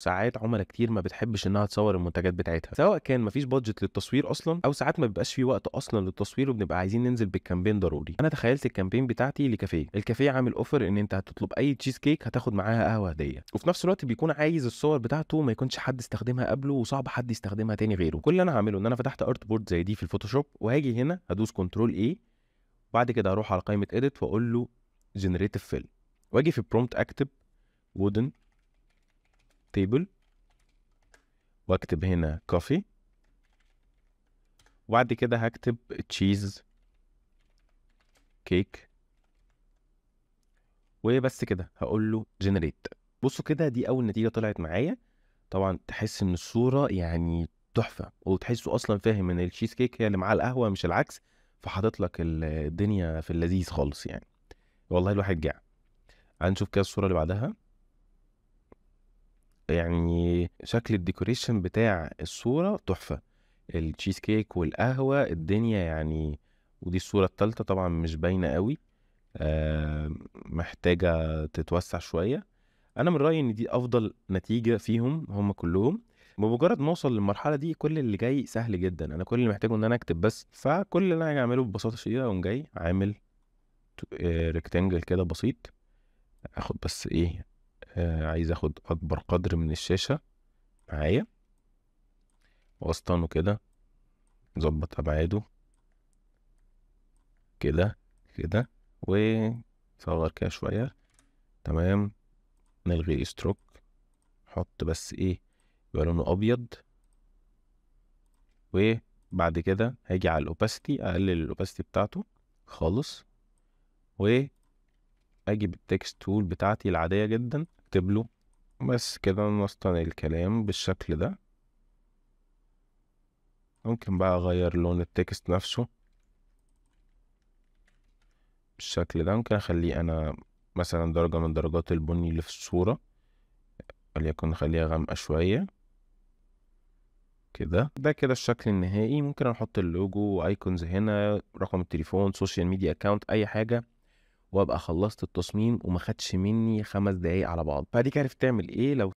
ساعات عملاء كتير ما بتحبش انها تصور المنتجات بتاعتها، سواء كان مفيش بادجت للتصوير اصلا، او ساعات ما بيبقاش في وقت اصلا للتصوير وبنبقى عايزين ننزل بالكامبين ضروري. انا تخيلت الكامبين بتاعتي لكافيه، الكافيه عامل اوفر ان انت هتطلب اي تشيز كيك هتاخد معاها قهوه هديه، وفي نفس الوقت بيكون عايز الصور بتاعته ما يكونش حد استخدمها قبله وصعب حد يستخدمها تاني غيره. كل اللي انا هعمله ان انا فتحت ارت بورد زي دي في الفوتوشوب، وهاجي هنا هدوس كنترول اي، وبعد كده هروح على قائمه اديت واقول له جنريتيف فيل، واجي في برومبت اكتب وودن تيبل، واكتب هنا كوفي، وبعد كده هكتب تشيز كيك، وبس كده هقول له جنريت. بصوا كده دي اول نتيجه طلعت معايا. طبعا تحس ان الصوره يعني تحفه، وتحسه اصلا فاهم ان التشيز كيك هي اللي معاه القهوه مش العكس، فحاطط لك الدنيا في اللذيذ خالص يعني. والله الواحد جاع. هنشوف كده الصوره اللي بعدها. يعني شكل الديكوريشن بتاع الصوره تحفه، التشيز كيك والقهوه الدنيا يعني. ودي الصوره الثالثه طبعا مش باينه قوي، محتاجة تتوسع شوية. أنا من رأيي إن دي أفضل نتيجة فيهم هم كلهم. بمجرد ما أوصل للمرحلة دي كل اللي جاي سهل جدا، أنا كل اللي محتاجه إن أنا أكتب بس. فكل اللي أنا هعمله ببساطة شديدة أقوم جاي عامل ريكتانجل كده بسيط. أخد بس إيه، عايز أخد أكبر قدر من الشاشة معايا، وأسطنه كده، نظبط أبعاده كده كده، وصغر كده شوية. تمام. نلغي ستروك، حط بس ايه يبقى لونه ابيض. وبعد كده هاجي على الاوباسيتي، اقلل الاوباسيتي بتاعته خالص، واجي بالتكست تول بتاعتي العاديه جدا اكتب له بس كده، نصنع الكلام بالشكل ده. ممكن بقى اغير لون التكست نفسه بالشكل ده، ممكن اخليه انا مثلا درجه من درجات البني اللي في الصوره، وليكن نخليها غامقه شويه كده. ده كده الشكل النهائي. ممكن احط اللوجو، ايكونز هنا، رقم التليفون، سوشيال ميديا اكاونت، اي حاجه، وابقى خلصت التصميم وما خدش مني 5 دقايق على بعض. فديك عرفت تعمل ايه لو